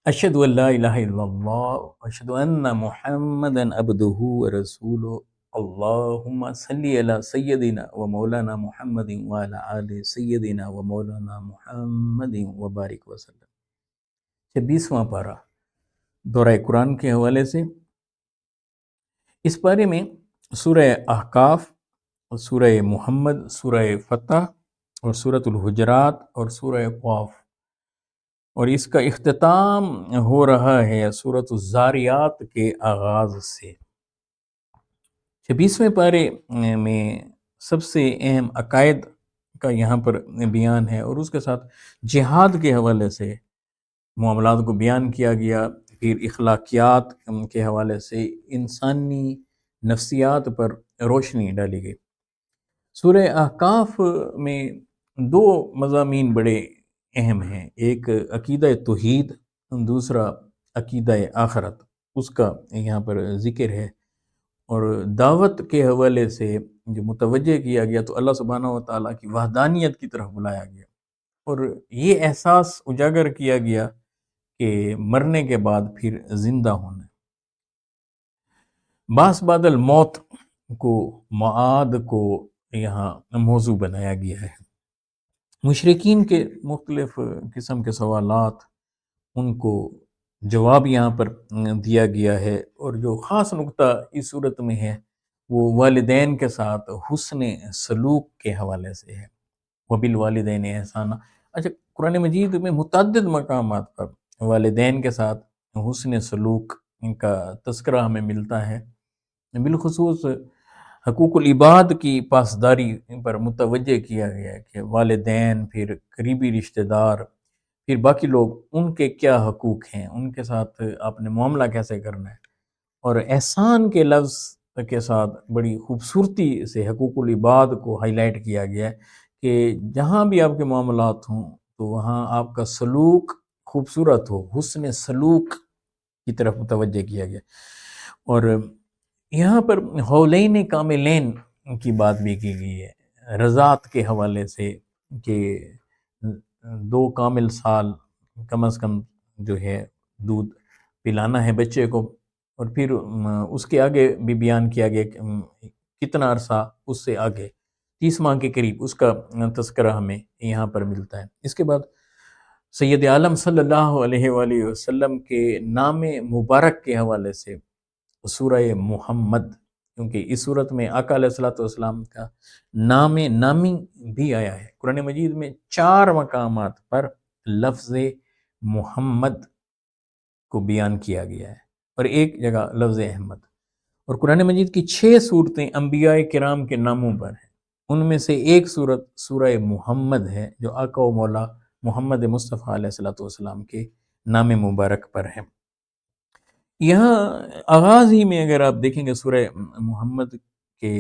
اشہد ان لا الہ الا اللہ اشہد ان محمدا عبدہ ورسولہ اللہم صلی علی سیدنا و مولانا محمد وعلی آل سیدنا و مولانا محمد وبارک وسلم۔ 26واں پارہ دورہ قرآن کے حوالے سے۔ اس پارے میں سورہ احقاف، سورہ محمد، سورہ فتح اور سورۃ الحجرات اور سورہ قاف، اور اس کا اختتام ہو رہا ہے سورۃ الذاریات کے آغاز سے۔ 26ویں پارے میں سب سے اہم عقائد کا یہاں پر بیان ہے، اور اس کے ساتھ جہاد کے حوالے سے معاملات کو بیان کیا گیا، پھر اخلاقیات کے حوالے سے انسانی نفسیات پر روشنی ڈالی گئی۔ سورہ احقاف میں دو مضامین بڑے اہم ہیں، ایک عقیدہ توحید، دوسرا عقیدہ آخرت، اس کا یہاں پر ذکر ہے۔ اور دعوت کے حوالے سے جو متوجہ کیا گیا تو اللہ سبحانہ و تعالیٰ کی وحدانیت کی طرف بلایا گیا، اور یہ احساس اجاگر کیا گیا کہ مرنے کے بعد پھر زندہ ہونا ہے۔ باس بعد الموت کو، معاد کو یہاں موضوع بنایا گیا ہے۔ مشرکین کے مختلف قسم کے سوالات، ان کو جواب یہاں پر دیا گیا ہے، اور جو خاص نقطہ اس صورت میں ہے وہ والدین کے ساتھ حسن سلوک کے حوالے سے ہے۔ وبالوالدین احسانا۔ اچھا، قرآن مجید میں متعدد مقامات پر والدین کے ساتھ حسن سلوک کا تذکرہ ہمیں ملتا ہے، بالخصوص حقوق العباد کی پاسداری پر متوجہ کیا گیا ہے کہ والدین، پھر قریبی رشتہ دار، پھر باقی لوگ، ان کے کیا حقوق ہیں، ان کے ساتھ آپ نے معاملہ کیسے کرنا ہے۔ اور احسان کے لفظ کے ساتھ بڑی خوبصورتی سے حقوق العباد کو ہائی لائٹ کیا گیا ہے کہ جہاں بھی آپ کے معاملات ہوں تو وہاں آپ کا سلوک خوبصورت ہو، حسن سلوک کی طرف متوجہ کیا گیا۔ اور یہاں پر حولین کاملین کی بات بھی کی گئی ہے، رضاعت کے حوالے سے، کہ 2 کامل سال کم از کم جو ہے دودھ پلانا ہے بچے کو، اور پھر اس کے آگے بھی بیان کیا گیا کہ کتنا عرصہ اس سے آگے 30 ماہ کے قریب، اس کا تذکرہ ہمیں یہاں پر ملتا ہے۔ اس کے بعد سید عالم صلی اللہ علیہ وآلہ وسلم کے نام مبارک کے حوالے سے سورہ محمد، کیونکہ اس صورت میں آقا علیہ الصلوۃ والسلام کا نام نامی بھی آیا ہے۔ قرآن مجید میں 4 مقامات پر لفظ محمد کو بیان کیا گیا ہے، اور ایک جگہ لفظ احمد۔ اور قرآن مجید کی 6 صورتیں انبیاء کرام کے ناموں پر ہیں، ان میں سے ایک صورت سورہ محمد ہے جو آقا و مولا محمد مصطفیٰ علیہ الصلوۃ والسلام کے نام مبارک پر ہے۔ یہاں آغاز ہی میں اگر آپ دیکھیں گے سورہ محمد کے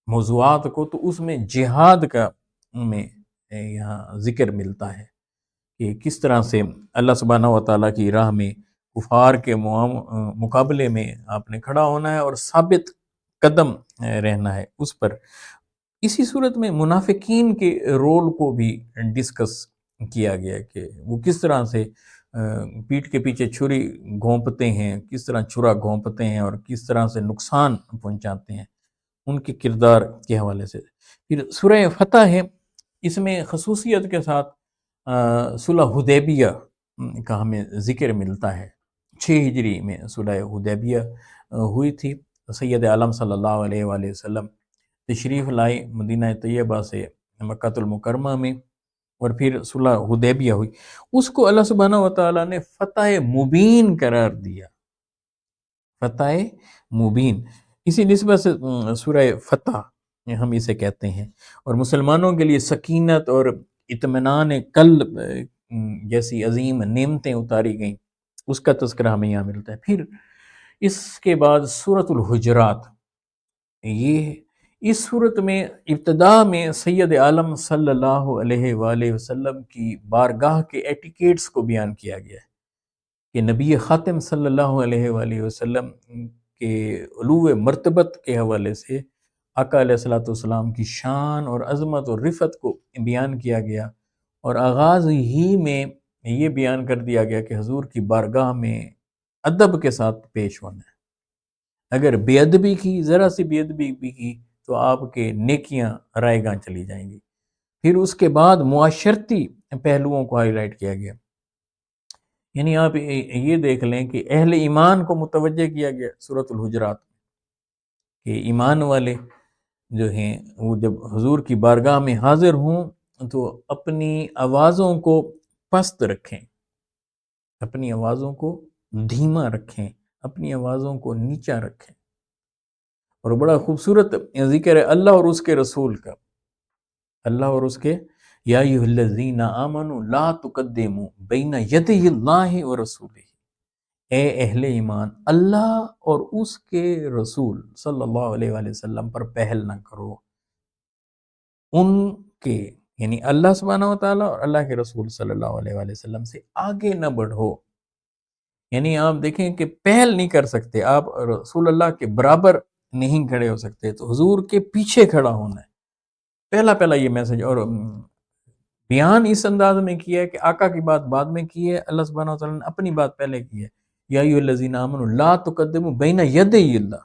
موضوعات کو، تو اس میں جہاد کا میں یہاں ذکر ملتا ہے کہ کس طرح سے اللہ سبحانہ و تعالیٰ کی راہ میں کفار کے مقابلے میں آپ نے کھڑا ہونا ہے اور ثابت قدم رہنا ہے اس پر۔ اسی صورت میں منافقین کے رول کو بھی ڈسکس کیا گیا کہ وہ کس طرح سے پیٹھ کے پیچھے چھری گھونپتے ہیں، کس طرح چھرا گھونپتے ہیں، اور کس طرح سے نقصان پہنچاتے ہیں، ان کے کردار کے حوالے سے۔ پھر سورہ فتح ہے، اس میں خصوصیت کے ساتھ صلح حدیبیہ کا ہمیں ذکر ملتا ہے۔ 6 ہجری میں صلح حدیبیہ ہوئی تھی، سید عالم صلی اللہ علیہ وآلہ وسلم تشریف لائے مدینہ طیبہ سے مکہ المکرمہ میں، اور پھر صلح حدیبیہ ہوئی۔ اس کو اللہ سبحانہ و تعالیٰ نے فتح مبین قرار دیا، فتح مبین، اسی نسبت سے سورہ فتح ہم اسے کہتے ہیں۔ اور مسلمانوں کے لیے سکینت اور اطمینان قلب جیسی عظیم نعمتیں اتاری گئیں، اس کا تذکرہ ہمیں یہاں ملتا ہے۔ پھر اس کے بعد سورۃ الحجرات، یہ اس صورت میں ابتدا میں سید عالم صلی اللہ علیہ وآلہ وسلم کی بارگاہ کے ایٹیکیٹس کو بیان کیا گیا ہے کہ نبی خاتم صلی اللہ علیہ وآلہ وسلم کے علو مرتبت کے حوالے سے آقا علیہ الصلوۃ والسلام کی شان اور عظمت اور رفعت کو بیان کیا گیا، اور آغاز ہی میں یہ بیان کر دیا گیا کہ حضور کی بارگاہ میں ادب کے ساتھ پیش ہونا ہے۔ اگر بے ادبی کی، ذرا سی بے ادبی بھی کی تو آپ کے نیکیاں رائے گاں چلی جائیں گی۔ پھر اس کے بعد معاشرتی پہلوؤں کو ہائی لائٹ کیا گیا، یعنی آپ یہ دیکھ لیں کہ اہل ایمان کو متوجہ کیا گیا سورۃ الحجرات کہ ایمان والے جو ہیں وہ جب حضور کی بارگاہ میں حاضر ہوں تو اپنی آوازوں کو پست رکھیں، اپنی آوازوں کو دھیما رکھیں، اپنی آوازوں کو نیچا رکھیں۔ اور بڑا خوبصورت ذکر ہے اللہ اور اس کے رسول کا، اللہ اور اس کے یا ایھا الذین آمنوا لا تقدموا بین یدی اللہ ورسولہ، اے اہل ایمان اللہ اور اس کے رسول صلی اللہ علیہ وآلہ وسلم پر پہل نہ کرو، ان کے یعنی اللہ سبحانہ وتعالیٰ اور اللہ کے رسول صلی اللہ علیہ وآلہ وسلم سے آگے نہ بڑھو۔ یعنی آپ دیکھیں کہ پہل نہیں کر سکتے، آپ رسول اللہ کے برابر نہیں کھڑے ہو سکتے، تو حضور کے پیچھے کھڑا ہونا ہے۔ پہلا یہ میسج، اور بیان اس انداز میں کیا ہے کہ آقا کی بات بعد میں کی ہے، اللہ سبحانہ وتعالیٰ نے اپنی بات پہلے کی ہے، یا ایھا الذین آمنوا لا تقدموا بین یدی اللہ۔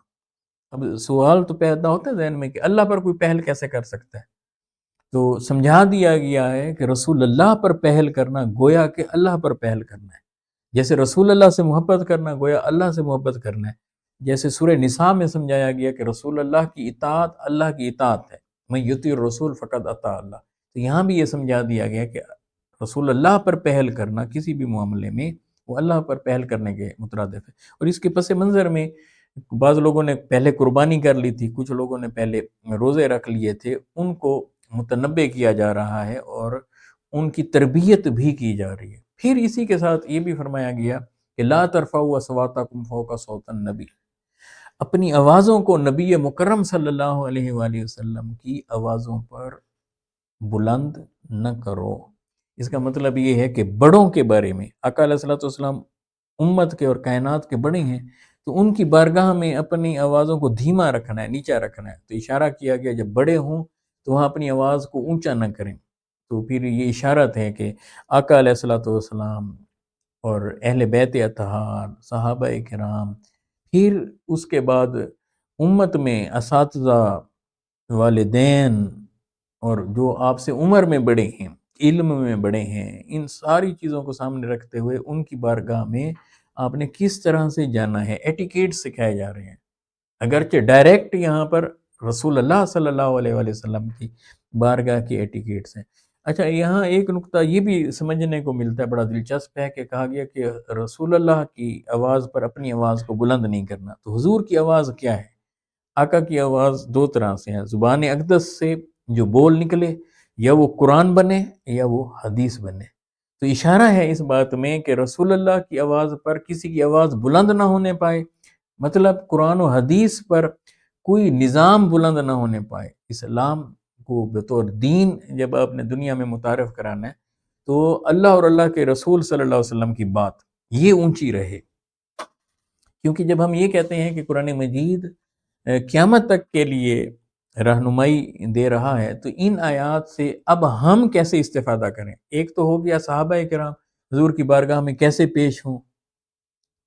اب سوال تو پیدا ہوتا ہے ذہن میں کہ اللہ پر کوئی پہل کیسے کر سکتا ہے؟ تو سمجھا دیا گیا ہے کہ رسول اللہ پر پہل کرنا گویا کہ اللہ پر پہل کرنا ہے، جیسے رسول اللہ سے محبت کرنا گویا اللہ سے محبت کرنا ہے۔ جیسے سورہ نساء میں سمجھایا گیا کہ رسول اللہ کی اطاعت اللہ کی اطاعت ہے، من یطیع الرسول فقد اطاع اللہ۔ تو یہاں بھی یہ سمجھا دیا گیا کہ رسول اللہ پر پہل کرنا کسی بھی معاملے میں وہ اللہ پر پہل کرنے کے مترادف ہے۔ اور اس کے پس منظر میں بعض لوگوں نے پہلے قربانی کر لی تھی، کچھ لوگوں نے پہلے روزے رکھ لیے تھے، ان کو متنبع کیا جا رہا ہے اور ان کی تربیت بھی کی جا رہی ہے۔ پھر اسی کے ساتھ یہ بھی فرمایا گیا کہ لا ترفعوا اصواتکم فوق صوت النبی، اپنی آوازوں کو نبی مکرم صلی اللہ علیہ وآلہ وسلم کی آوازوں پر بلند نہ کرو۔ اس کا مطلب یہ ہے کہ بڑوں کے بارے میں، آقا علیہ الصلوۃ والسلام امت کے اور کائنات کے بڑے ہیں، تو ان کی بارگاہ میں اپنی آوازوں کو دھیما رکھنا ہے، نیچا رکھنا ہے۔ تو اشارہ کیا گیا جب بڑے ہوں تو وہاں اپنی آواز کو اونچا نہ کریں۔ تو پھر یہ اشارت ہے کہ آقا علیہ الصلوۃ والسلام اور اہل بیت اطہار، صحابہ کرام، پھر اس کے بعد امت میں اساتذہ، والدین، اور جو آپ سے عمر میں بڑے ہیں، علم میں بڑے ہیں، ان ساری چیزوں کو سامنے رکھتے ہوئے ان کی بارگاہ میں آپ نے کس طرح سے جانا ہے، ایٹیکیٹ سکھائے جا رہے ہیں۔ اگرچہ ڈائریکٹ یہاں پر رسول اللہ صلی اللہ علیہ وآلہ وسلم کی بارگاہ کی ایٹیکیٹس ہیں۔ اچھا، یہاں ایک نقطہ یہ بھی سمجھنے کو ملتا ہے، بڑا دلچسپ ہے، کہ کہا گیا کہ رسول اللہ کی آواز پر اپنی آواز کو بلند نہیں کرنا۔ تو حضور کی آواز کیا ہے؟ آقا کی آواز دو طرح سے ہے، زبان اقدس سے جو بول نکلے، یا وہ قرآن بنے یا وہ حدیث بنے۔ تو اشارہ ہے اس بات میں کہ رسول اللہ کی آواز پر کسی کی آواز بلند نہ ہونے پائے، مطلب قرآن و حدیث پر کوئی نظام بلند نہ ہونے پائے۔ اسلام کو بطور دین جب آپ نے دنیا میں متعارف کرانا ہے تو اللہ اور اللہ کے رسول صلی اللہ علیہ وسلم کی بات یہ اونچی رہے، کیونکہ جب ہم یہ کہتے ہیں کہ قرآن مجید قیامت تک کے لیے رہنمائی دے رہا ہے، تو ان آیات سے اب ہم کیسے استفادہ کریں؟ ایک تو ہو گیا صحابہ کرام حضور کی بارگاہ میں کیسے پیش ہوں،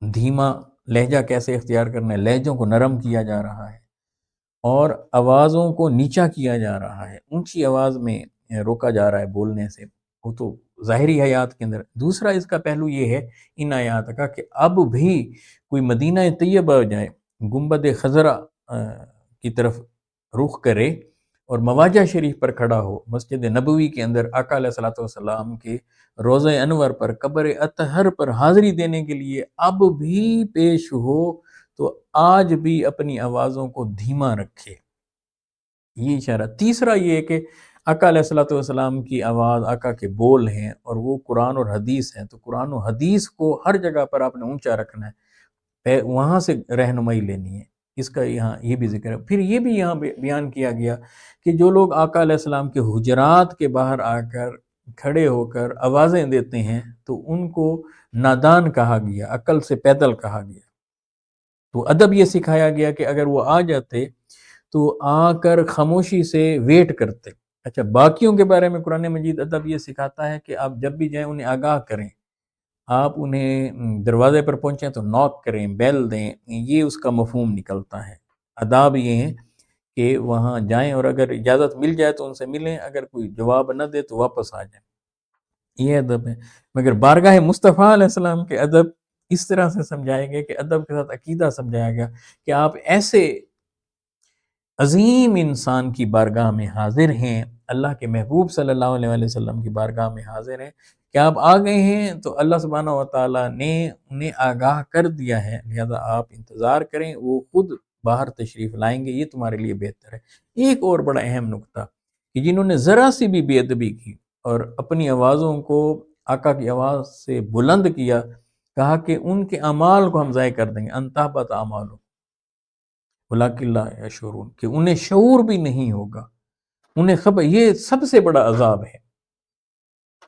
دھیما لہجہ کیسے اختیار کرنا ہے، لہجوں کو نرم کیا جا رہا ہے اور آوازوں کو نیچا کیا جا رہا ہے، اونچی آواز میں روکا جا رہا ہے بولنے سے، وہ تو ظاہری حیات کے اندر۔ دوسرا اس کا پہلو یہ ہے ان آیات کا کہ اب بھی کوئی مدینہ طیبہ جائے، گنبد خضرا کی طرف رخ کرے اور مواجہ شریف پر کھڑا ہو، مسجد نبوی کے اندر آقا علیہ الصلوۃ والسلام کے روضہ انور پر، قبر اطہر پر حاضری دینے کے لیے اب بھی پیش ہو، تو آج بھی اپنی آوازوں کو دھیما رکھے، یہ اشارہ۔ تیسرا یہ ہے کہ آقا علیہ الصلوۃ والسلام کی آواز آقا کے بول ہیں اور وہ قرآن اور حدیث ہیں، تو قرآن و حدیث کو ہر جگہ پر آپ نے اونچا رکھنا ہے، وہاں سے رہنمائی لینی ہے۔ اس کا یہاں یہ بھی ذکر ہے۔ پھر یہ بھی یہاں بیان کیا گیا کہ جو لوگ آقا علیہ السلام کے حجرات کے باہر آ کر کھڑے ہو کر آوازیں دیتے ہیں تو ان کو نادان کہا گیا، عقل سے پیدل کہا گیا۔ تو ادب یہ سکھایا گیا کہ اگر وہ آ جاتے تو آ کر خاموشی سے ویٹ کرتے۔ اچھا، باقیوں کے بارے میں قرآن مجید ادب یہ سکھاتا ہے کہ آپ جب بھی جائیں انہیں آگاہ کریں آپ انہیں دروازے پر پہنچیں تو ناک کریں، بیل دیں، یہ اس کا مفہوم نکلتا ہے۔ آداب یہ ہیں کہ وہاں جائیں اور اگر اجازت مل جائے تو ان سے ملیں، اگر کوئی جواب نہ دے تو واپس آ جائیں، یہ ادب ہے۔ مگر بارگاہ مصطفیٰ علیہ السلام کے ادب اس طرح سے سمجھائے گئے کہ ادب کے ساتھ عقیدہ سمجھایا گیا کہ آپ ایسے عظیم انسان کی بارگاہ میں حاضر ہیں، اللہ کے محبوب صلی اللہ علیہ وآلہ وسلم کی بارگاہ میں حاضر ہیں کہ آپ آ گئے ہیں تو اللہ سبحانہ و تعالیٰ نے انہیں آگاہ کر دیا ہے، لہذا آپ انتظار کریں، وہ خود باہر تشریف لائیں گے، یہ تمہارے لیے بہتر ہے۔ ایک اور بڑا اہم نقطہ کہ جنہوں نے ذرا سی بھی بے ادبی کی اور اپنی آوازوں کو آقا کی آواز سے بلند کیا، کہا کہ ان کے اعمال کو ہم ضائع کر دیں گے، انتہبت اعمالو ولیکن لا یشعرون، کہ انہیں شعور بھی نہیں ہوگا، انہیں خبر۔ یہ سب سے بڑا عذاب ہے،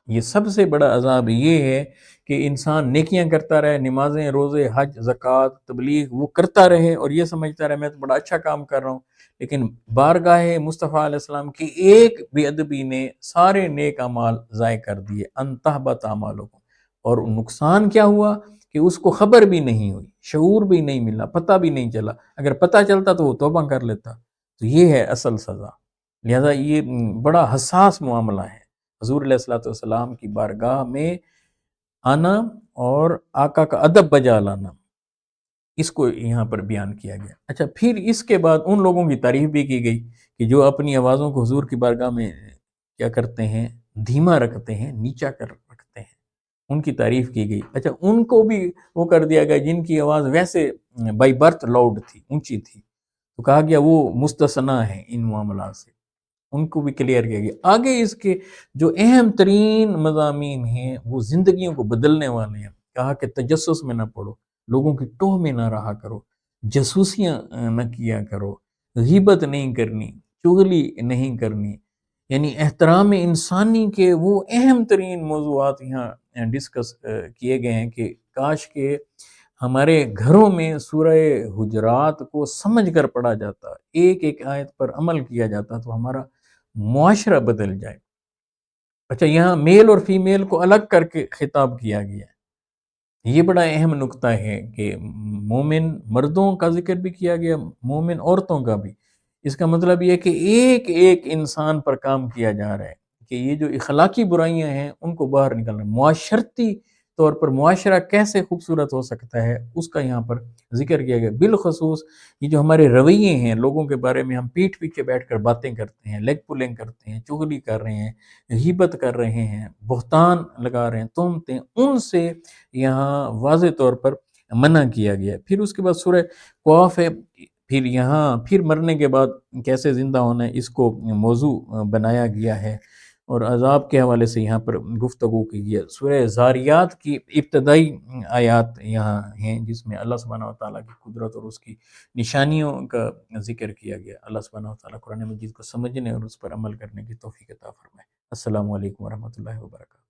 یہ سب سے بڑا عذاب یہ ہے کہ انسان نیکیاں کرتا رہے، نمازیں، روزے، حج، زکوٰۃ، تبلیغ وہ کرتا رہے اور یہ سمجھتا رہے میں تو بڑا اچھا کام کر رہا ہوں، لیکن بارگاہ مصطفیٰ علیہ السلام کی ایک بے ادبی نے سارے نیک اعمال ضائع کر دیے، انتہبت اعمالکم۔ اور نقصان کیا ہوا کہ اس کو خبر بھی نہیں ہوئی، شعور بھی نہیں ملا، پتہ بھی نہیں چلا، اگر پتہ چلتا تو وہ توبہ کر لیتا۔ تو یہ ہے اصل سزا، لہذا یہ بڑا حساس معاملہ ہے، حضور علیہ الصلوۃ والسلام کی بارگاہ میں آنا اور آقا کا ادب بجا لانا، اس کو یہاں پر بیان کیا گیا۔ اچھا، پھر اس کے بعد ان لوگوں کی تعریف بھی کی گئی کہ جو اپنی آوازوں کو حضور کی بارگاہ میں کیا کرتے ہیں، دھیما رکھتے ہیں، نیچا کر رکھتے ہیں، ان کی تعریف کی گئی۔ اچھا، ان کو بھی وہ کر دیا گیا جن کی آواز ویسے بائی برتھ لاؤڈ تھی، اونچی تھی، تو کہا گیا وہ مستثنیٰ ہیں ان معاملات سے، ان کو بھی کلیئر کیا گیا۔ آگے اس کے جو اہم ترین مضامین ہیں وہ زندگیوں کو بدلنے والے ہیں۔ کہا کہ تجسس میں نہ پڑو، لوگوں کی ٹوہ میں نہ رہا کرو، جاسوسیاں نہ کیا کرو، غیبت نہیں کرنی، چغلی نہیں کرنی، یعنی احترام انسانی کے وہ اہم ترین موضوعات یہاں ڈسکس کیے گئے ہیں کہ کاش کہ ہمارے گھروں میں سورہ حجرات کو سمجھ کر پڑھا جاتا، ایک ایک آیت پر عمل کیا جاتا تو ہمارا معاشرہ بدل جائے۔ اچھا، یہاں میل اور فیمیل کو الگ کر کے خطاب کیا گیا ہے، یہ بڑا اہم نقطہ ہے کہ مومن مردوں کا ذکر بھی کیا گیا، مومن عورتوں کا بھی۔ اس کا مطلب یہ ہے کہ ایک ایک انسان پر کام کیا جا رہا ہے کہ یہ جو اخلاقی برائیاں ہیں ان کو باہر نکلنا، معاشرتی طور پر معاشرہ کیسے خوبصورت ہو سکتا ہے اس کا یہاں پر ذکر کیا گیا۔ بالخصوص یہ جو ہمارے رویے ہیں، لوگوں کے بارے میں ہم پیٹھ پیچھے بیٹھ کر باتیں کرتے ہیں، لیگ پولنگ کرتے ہیں، چغلی کر رہے ہیں، غیبت کر رہے ہیں، بہتان لگا رہے ہیں، تہمتیں، ان سے یہاں واضح طور پر منع کیا گیا ہے۔ پھر اس کے بعد سورہ قاف ہے، پھر یہاں پھر مرنے کے بعد کیسے زندہ ہونا ہے اس کو موضوع بنایا گیا ہے، اور عذاب کے حوالے سے یہاں پر گفتگو کی گئی ہے۔ سورہ زاریات کی ابتدائی آیات یہاں ہیں جس میں اللہ سبحانہ و تعالیٰ کی قدرت اور اس کی نشانیوں کا ذکر کیا گیا۔ اللہ سبحانہ و تعالیٰ قرآن مجید کو سمجھنے اور اس پر عمل کرنے کی توفیق عطا فرمائے۔ السلام علیکم ورحمۃ اللہ وبرکاتہ۔